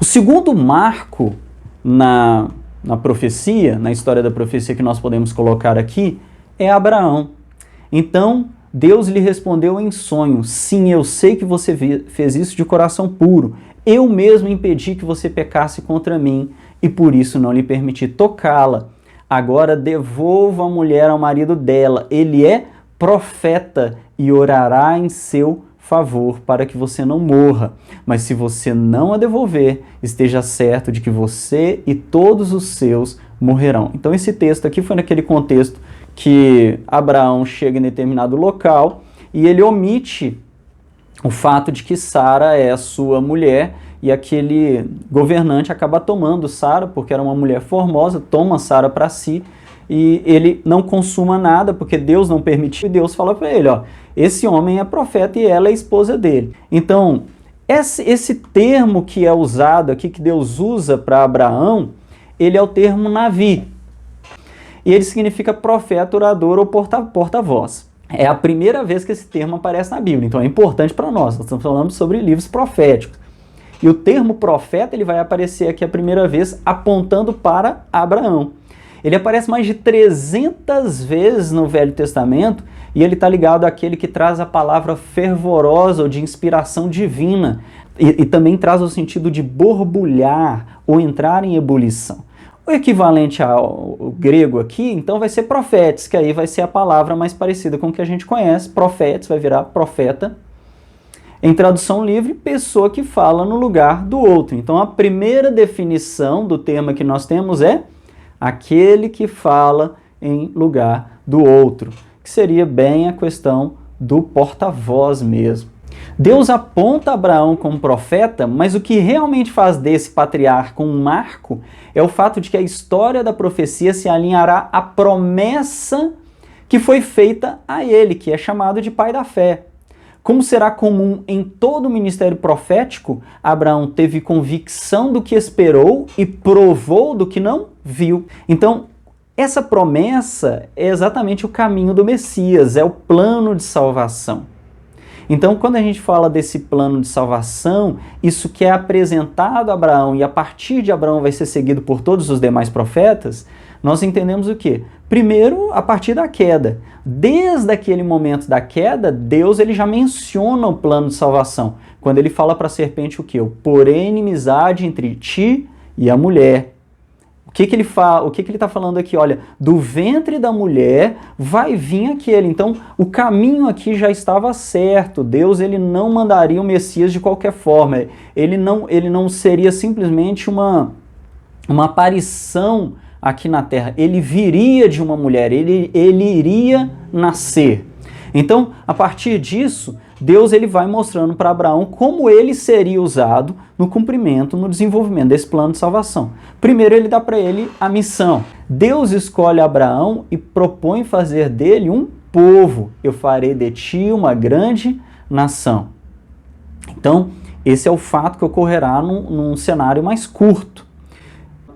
segundo marco na profecia, na história da profecia que nós podemos colocar aqui, é Abraão. Então, Deus lhe respondeu em sonho: sim, eu sei que você fez isso de coração puro. Eu mesmo impedi que você pecasse contra mim e por isso não lhe permiti tocá-la. Agora devolva a mulher ao marido dela. Ele é profeta e orará em seu favor para que você não morra. Mas se você não a devolver, esteja certo de que você e todos os seus morrerão. Então esse texto aqui foi naquele contexto que Abraão chega em determinado local e ele omite o fato de que Sara é a sua mulher e aquele governante acaba tomando Sara, porque era uma mulher formosa, toma Sara para si e ele não consuma nada, porque Deus não permitiu, e Deus fala para ele, ó, esse homem é profeta e ela é esposa dele. Então, esse termo que é usado aqui, que Deus usa para Abraão, ele é o termo Navi. E ele significa profeta, orador ou porta-voz. É a primeira vez que esse termo aparece na Bíblia, então é importante para nós estamos falando sobre livros proféticos. E o termo profeta ele vai aparecer aqui a primeira vez apontando para Abraão. Ele aparece mais de 300 vezes no Velho Testamento e ele está ligado àquele que traz a palavra fervorosa ou de inspiração divina e também traz o sentido de borbulhar ou entrar em ebulição. O equivalente ao grego aqui, então, vai ser profetes, que aí vai ser a palavra mais parecida com o que a gente conhece. Profetes vai virar profeta. Em tradução livre, pessoa que fala no lugar do outro. Então, a primeira definição do termo que nós temos é aquele que fala em lugar do outro, que seria bem a questão do porta-voz mesmo. Deus aponta Abraão como profeta, mas o que realmente faz desse patriarca um marco é o fato de que a história da profecia se alinhará à promessa que foi feita a ele, que é chamado de pai da fé. Como será comum em todo o ministério profético, Abraão teve convicção do que esperou e provou do que não viu. Então, essa promessa é exatamente o caminho do Messias, é o plano de salvação. Então, quando a gente fala desse plano de salvação, isso que é apresentado a Abraão e a partir de Abraão vai ser seguido por todos os demais profetas, nós entendemos o quê? Primeiro, a partir da queda. Desde aquele momento da queda, Deus ele já menciona o plano de salvação. Quando ele fala para a serpente o quê? Eu porém inimizade entre ti e a mulher. O que ele fala? O que ele está falando aqui? Olha, do ventre da mulher vai vir aquele. Então, o caminho aqui já estava certo. Deus ele não mandaria o Messias de qualquer forma. Ele não seria simplesmente uma aparição aqui na terra. Ele viria de uma mulher, ele iria nascer. Então, a partir disso, Deus ele vai mostrando para Abraão como ele seria usado no cumprimento, no desenvolvimento desse plano de salvação. Primeiro, ele dá para ele a missão. Deus escolhe Abraão e propõe fazer dele um povo. Eu farei de ti uma grande nação. Então, esse é o fato que ocorrerá num cenário mais curto.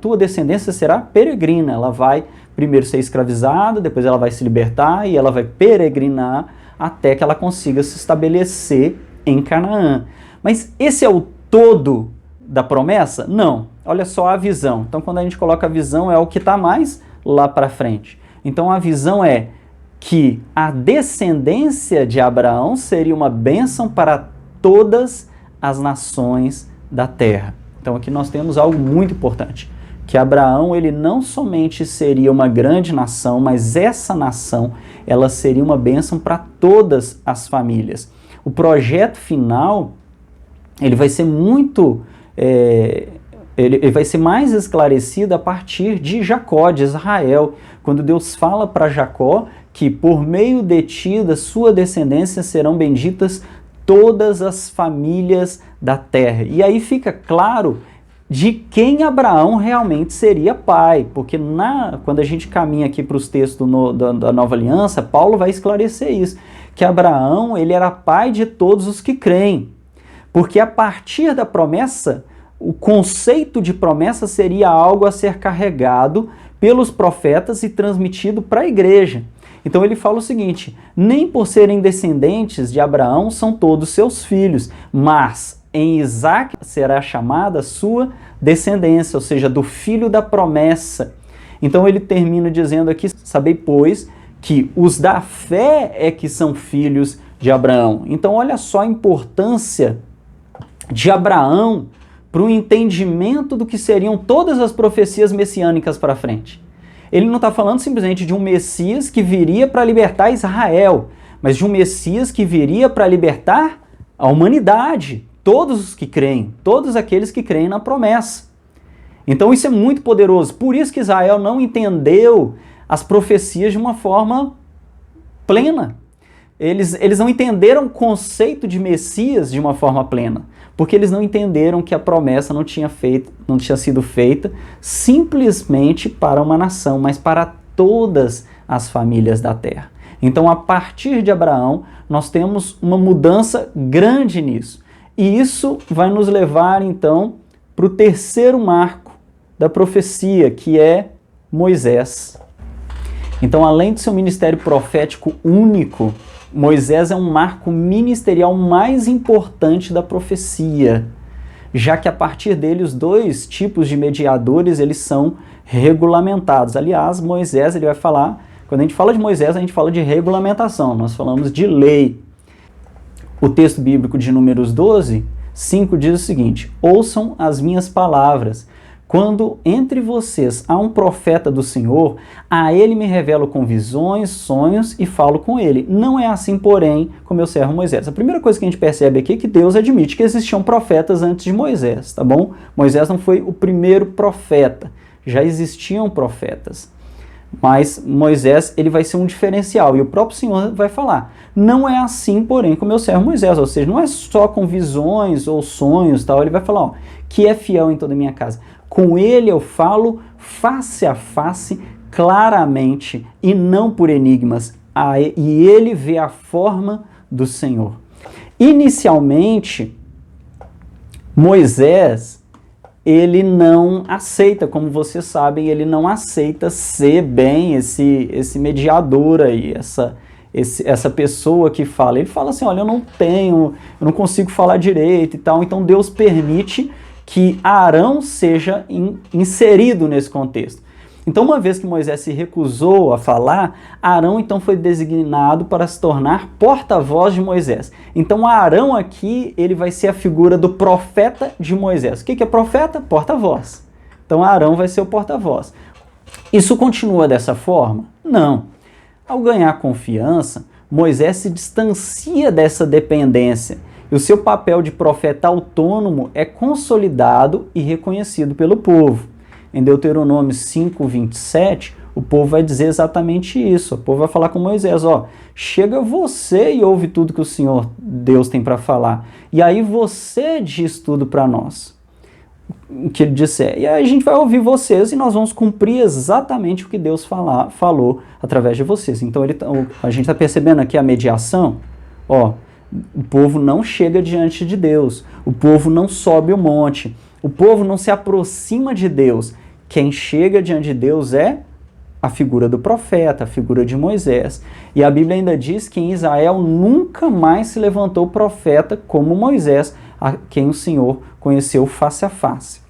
Tua descendência será peregrina, ela vai primeiro ser escravizada, depois ela vai se libertar e ela vai peregrinar até que ela consiga se estabelecer em Canaã. Mas esse é o todo da promessa? Não. Olha só a visão. Então, quando a gente coloca a visão, é o que está mais lá para frente. Então, a visão é que a descendência de Abraão seria uma bênção para todas as nações da terra. Então, aqui nós temos algo muito importante. Que Abraão ele não somente seria uma grande nação, mas essa nação ela seria uma bênção para todas as famílias. O projeto final ele vai ser muito, ele vai ser mais esclarecido a partir de Jacó, de Israel, quando Deus fala para Jacó que por meio de ti, da sua descendência, serão benditas todas as famílias da terra. E aí fica claro de quem Abraão realmente seria pai, porque quando a gente caminha aqui para os textos da Nova Aliança, Paulo vai esclarecer isso, que Abraão ele era pai de todos os que creem, porque a partir da promessa, o conceito de promessa seria algo a ser carregado pelos profetas e transmitido para a igreja. Então ele fala o seguinte, nem por serem descendentes de Abraão são todos seus filhos, mas em Isaac será chamada a sua descendência, ou seja, do filho da promessa. Então ele termina dizendo aqui, sabei, pois, que os da fé é que são filhos de Abraão. Então olha só a importância de Abraão para o entendimento do que seriam todas as profecias messiânicas para frente. Ele não está falando simplesmente de um Messias que viria para libertar Israel, mas de um Messias que viria para libertar a humanidade, todos os que creem, todos aqueles que creem na promessa. Então isso é muito poderoso. Por isso que Israel não entendeu as profecias de uma forma plena. Eles não entenderam o conceito de Messias de uma forma plena, porque eles não entenderam que a promessa não tinha sido feita simplesmente para uma nação, mas para todas as famílias da terra. Então, a partir de Abraão, nós temos uma mudança grande nisso. E isso vai nos levar, então, para o terceiro marco da profecia, que é Moisés. Então, além de seu ministério profético único, Moisés é um marco ministerial mais importante da profecia, já que a partir dele os dois tipos de mediadores eles são regulamentados. Aliás, Moisés ele vai falar, quando a gente fala de Moisés, a gente fala de regulamentação, nós falamos de lei. O texto bíblico de Números 12, 5 diz o seguinte: ouçam as minhas palavras. Quando entre vocês há um profeta do Senhor, a ele me revelo com visões, sonhos e falo com ele. Não é assim, porém, com meu servo Moisés. A primeira coisa que a gente percebe aqui é que Deus admite que existiam profetas antes de Moisés, tá bom? Moisés não foi o primeiro profeta, já existiam profetas. Mas Moisés ele vai ser um diferencial, e o próprio Senhor vai falar, não é assim, porém, com meu servo Moisés, ou seja, não é só com visões ou sonhos, tal. Ele vai falar, ó, que é fiel em toda a minha casa. Com ele eu falo face a face, claramente, e não por enigmas, e ele vê a forma do Senhor. Inicialmente, Moisés, ele não aceita, como vocês sabem, ele não aceita ser bem esse mediador aí, essa pessoa que fala. Ele fala assim, olha, eu não consigo falar direito e tal. Então Deus permite que Arão seja inserido nesse contexto. Então, uma vez que Moisés se recusou a falar, Arão então foi designado para se tornar porta-voz de Moisés. Então, Arão aqui, ele vai ser a figura do profeta de Moisés. O que é profeta? Porta-voz. Então, Arão vai ser o porta-voz. Isso continua dessa forma? Não. Ao ganhar confiança, Moisés se distancia dessa dependência. E o seu papel de profeta autônomo é consolidado e reconhecido pelo povo. Em Deuteronômio 5:27, o povo vai dizer exatamente isso. O povo vai falar com Moisés, ó, chega você e ouve tudo que o Senhor Deus tem para falar. E aí você diz tudo para nós. O que ele disser. E aí a gente vai ouvir vocês e nós vamos cumprir exatamente o que Deus falou através de vocês. Então a gente está percebendo aqui a mediação, ó. O povo não chega diante de Deus, o povo não sobe o monte, o povo não se aproxima de Deus. Quem chega diante de Deus é a figura do profeta, a figura de Moisés. E a Bíblia ainda diz que em Israel nunca mais se levantou profeta como Moisés, a quem o Senhor conheceu face a face.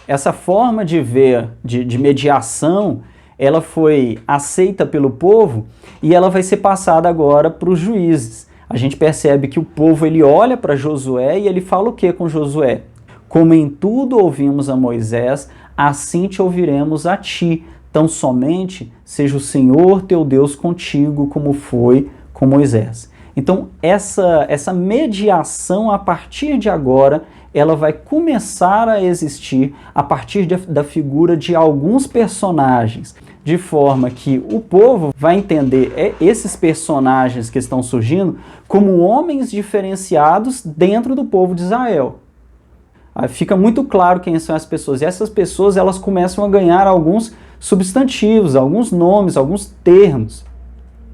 Essa forma de ver, de mediação, ela foi aceita pelo povo e ela vai ser passada agora para os juízes. A gente percebe que o povo ele olha para Josué e ele fala o que com Josué? Como em tudo ouvimos a Moisés, assim te ouviremos a ti. Tão somente seja o Senhor teu Deus contigo, como foi com Moisés. Então, essa mediação, a partir de agora, ela vai começar a existir a partir da figura de alguns personagens, de forma que o povo vai entender esses personagens que estão surgindo como homens diferenciados dentro do povo de Israel. Aí fica muito claro quem são as pessoas. E essas pessoas elas começam a ganhar alguns substantivos, alguns nomes, alguns termos.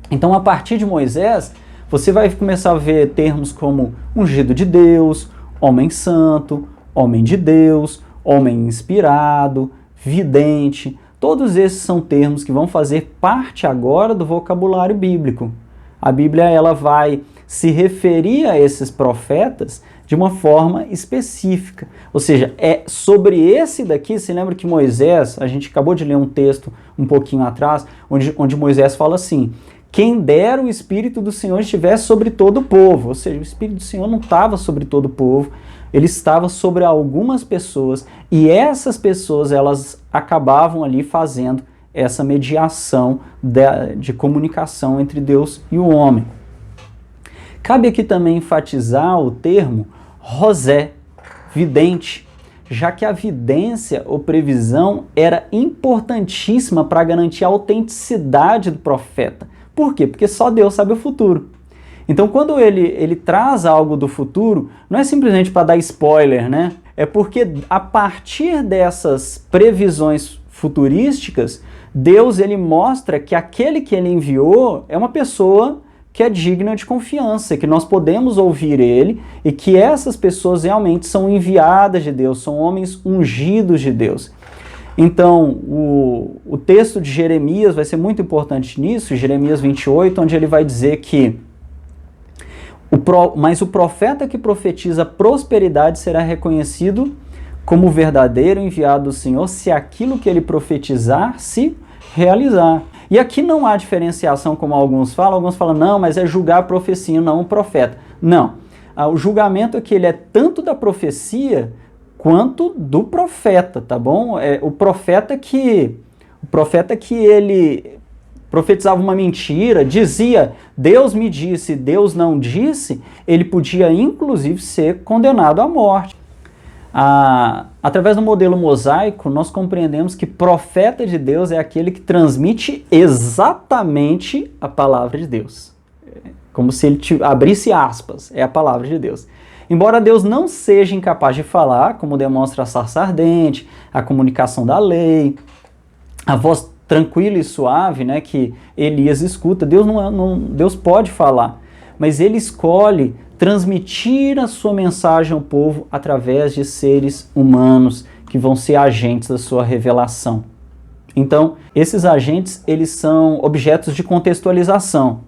Então, a partir de Moisés, você vai começar a ver termos como ungido de Deus, homem santo, homem de Deus, homem inspirado, vidente. Todos esses são termos que vão fazer parte agora do vocabulário bíblico. A Bíblia ela vai se referia a esses profetas de uma forma específica. Ou seja, é sobre esse daqui, você lembra que Moisés, a gente acabou de ler um texto um pouquinho atrás, onde Moisés fala assim: quem dera o Espírito do Senhor estivesse sobre todo o povo. Ou seja, o Espírito do Senhor não estava sobre todo o povo, ele estava sobre algumas pessoas, e essas pessoas, elas acabavam ali fazendo essa mediação de comunicação entre Deus e o homem. Cabe aqui também enfatizar o termo rosé, vidente, já que a vidência ou previsão era importantíssima para garantir a autenticidade do profeta. Por quê? Porque só Deus sabe o futuro. Então, quando ele traz algo do futuro, não é simplesmente para dar spoiler, né? É porque a partir dessas previsões futurísticas, Deus ele mostra que aquele que ele enviou é uma pessoa que é digna de confiança, que nós podemos ouvir ele e que essas pessoas realmente são enviadas de Deus, são homens ungidos de Deus. Então, o texto de Jeremias vai ser muito importante nisso, Jeremias 28, onde ele vai dizer que mas o profeta que profetiza prosperidade será reconhecido como verdadeiro enviado do Senhor se aquilo que ele profetizar se realizar. E aqui não há diferenciação, como alguns falam, não, mas é julgar a profecia, não o profeta. Não, o julgamento aqui ele é tanto da profecia quanto do profeta, tá bom? O profeta que ele profetizava uma mentira, dizia, Deus me disse, Deus não disse, ele podia inclusive ser condenado à morte. Através do modelo mosaico, nós compreendemos que profeta de Deus é aquele que transmite exatamente a palavra de Deus. Como se ele abrisse aspas, é a palavra de Deus. Embora Deus não seja incapaz de falar, como demonstra a sarça ardente, a comunicação da lei, a voz tranquila e suave, né, que Elias escuta, Deus pode falar, mas ele escolhe transmitir a sua mensagem ao povo através de seres humanos que vão ser agentes da sua revelação. Então, esses agentes, eles são objetos de contextualização.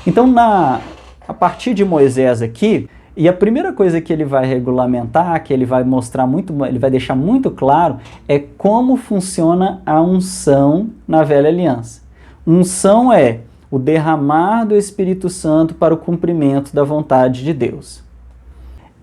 Então, a partir de Moisés aqui, e a primeira coisa que ele vai regulamentar, que ele vai mostrar ele vai deixar muito claro, é como funciona a unção na velha aliança. Unção é o derramar do Espírito Santo para o cumprimento da vontade de Deus.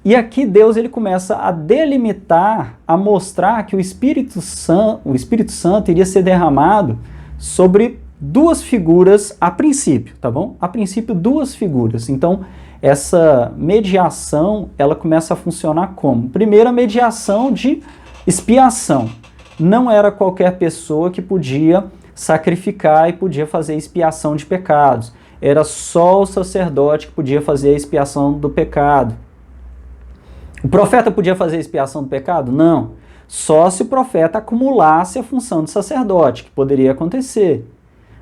E aqui Deus ele começa a delimitar, a mostrar que o Espírito Santo iria ser derramado sobre duas figuras a princípio, tá bom? A princípio, duas figuras. Então, essa mediação, ela começa a funcionar como? Primeiro, a mediação de expiação. Não era qualquer pessoa que podia sacrificar e podia fazer expiação de pecados. Era só o sacerdote que podia fazer a expiação do pecado. O profeta podia fazer a expiação do pecado? Não. Só se o profeta acumulasse a função de sacerdote, que poderia acontecer.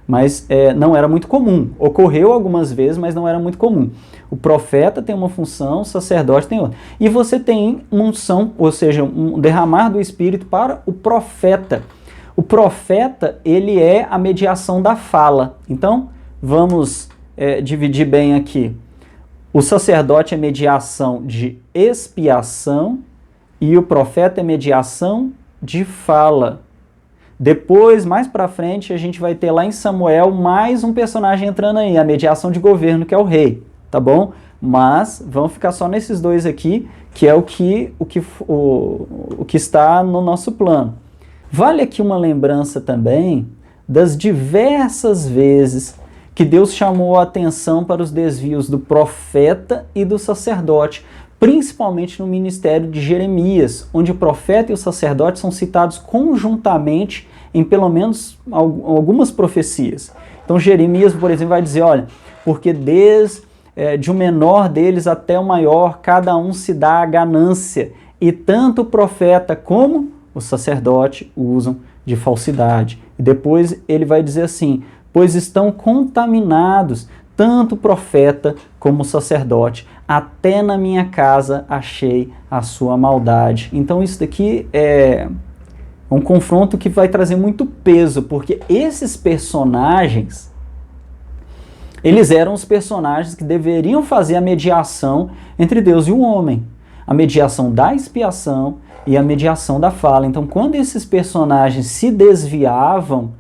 Mas não era muito comum. Ocorreu algumas vezes, mas não era muito comum. O profeta tem uma função, o sacerdote tem outra. E você tem uma unção, ou seja, um derramar do Espírito para o profeta. O profeta, ele é a mediação da fala. Então, vamos dividir bem aqui. O sacerdote é mediação de expiação e o profeta é mediação de fala. Depois, mais para frente, a gente vai ter lá em Samuel mais um personagem entrando aí, a mediação de governo, que é o rei, tá bom? Mas vamos ficar só nesses dois aqui, que é o que está no nosso plano. Vale aqui uma lembrança também das diversas vezes que Deus chamou a atenção para os desvios do profeta e do sacerdote, principalmente no ministério de Jeremias, onde o profeta e o sacerdote são citados conjuntamente em pelo menos algumas profecias. Então Jeremias, por exemplo, vai dizer, olha, porque desde o menor deles até o maior, cada um se dá a ganância, e tanto o profeta como o sacerdote usam de falsidade. E depois ele vai dizer assim, pois estão contaminados tanto o profeta como o sacerdote, até na minha casa achei a sua maldade. Então isso daqui é um confronto que vai trazer muito peso, porque esses personagens, Eles eram os personagens que deveriam fazer a mediação entre Deus e o homem. A mediação da expiação e a mediação da fala. Então, quando esses personagens se desviavam,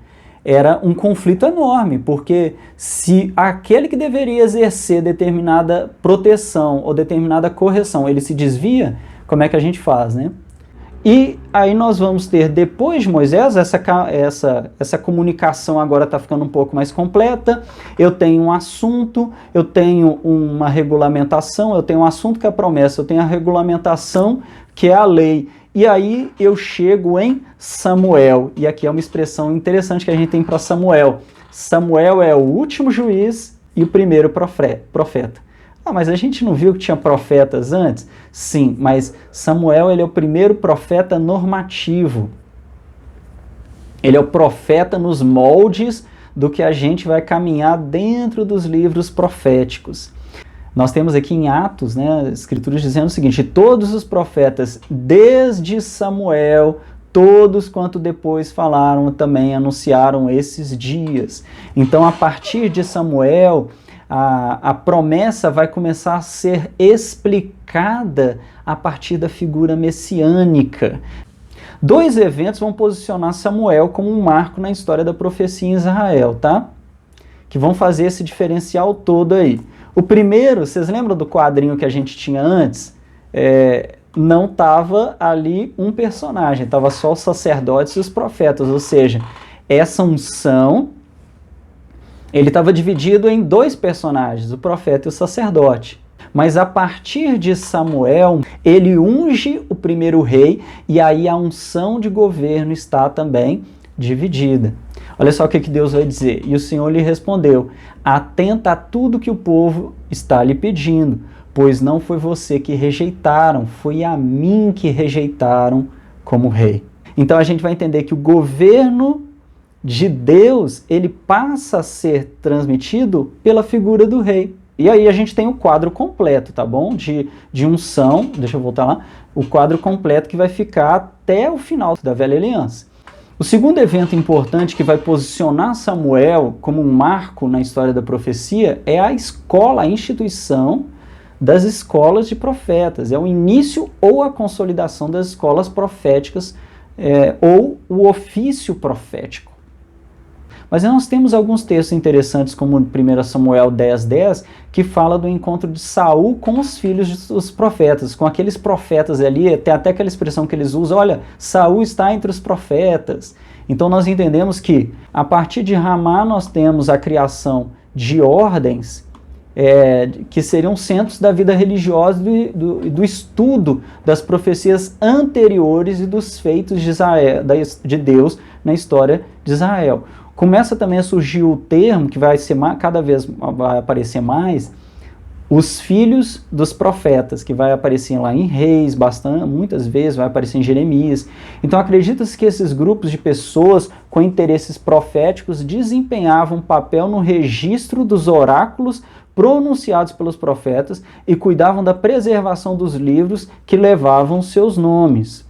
era um conflito enorme, porque se aquele que deveria exercer determinada proteção ou determinada correção, ele se desvia, como é que a gente faz, né? E aí nós vamos ter, depois de Moisés, essa comunicação agora está ficando um pouco mais completa. Eu tenho um assunto, eu tenho uma regulamentação, eu tenho um assunto que é a promessa, eu tenho a regulamentação que é a lei. E aí eu chego em Samuel, e aqui é uma expressão interessante que a gente tem para Samuel. Samuel é o último juiz e o primeiro profeta. Ah, mas a gente não viu que tinha profetas antes? Sim, mas Samuel ele é o primeiro profeta normativo. Ele é o profeta nos moldes do que a gente vai caminhar dentro dos livros proféticos. Nós temos aqui em Atos, né, escrituras dizendo o seguinte: todos os profetas, desde Samuel, todos quanto depois falaram, também anunciaram esses dias. Então, a partir de Samuel, a promessa vai começar a ser explicada a partir da figura messiânica. Dois eventos vão posicionar Samuel como um marco na história da profecia em Israel, tá? Que vão fazer esse diferencial todo aí. O primeiro, vocês lembram do quadrinho que a gente tinha antes? Não estava ali um personagem, estava só os sacerdotes e os profetas, ou seja, essa unção, ele estava dividido em dois personagens, o profeta e o sacerdote. Mas a partir de Samuel, ele unge o primeiro rei e aí a unção de governo está também dividida. Olha só o que Deus vai dizer. E o Senhor lhe respondeu: atenta a tudo que o povo está lhe pedindo, pois não foi você que rejeitaram, foi a mim que rejeitaram como rei. Então a gente vai entender que o governo de Deus, ele passa a ser transmitido pela figura do rei. E aí a gente tem o quadro completo, tá bom? De unção, deixa eu voltar lá, o quadro completo que vai ficar até o final da Velha Aliança. O segundo evento importante que vai posicionar Samuel como um marco na história da profecia é a escola, a instituição das escolas de profetas. É o início ou a consolidação das escolas proféticas ou o ofício profético. Mas nós temos alguns textos interessantes, como 1 Samuel 10:10, que fala do encontro de Saul com os filhos dos profetas, com aqueles profetas ali, tem até aquela expressão que eles usam: olha, Saul está entre os profetas. Então nós entendemos que, a partir de Ramá, nós temos a criação de ordens, que seriam centros da vida religiosa e do estudo das profecias anteriores e dos feitos de Deus na história de Israel. Começa também a surgir o termo, que vai ser cada vez vai aparecer mais, os filhos dos profetas, que vai aparecer lá em Reis, muitas vezes vai aparecer em Jeremias. Então acredita-se que esses grupos de pessoas com interesses proféticos desempenhavam um papel no registro dos oráculos pronunciados pelos profetas e cuidavam da preservação dos livros que levavam seus nomes.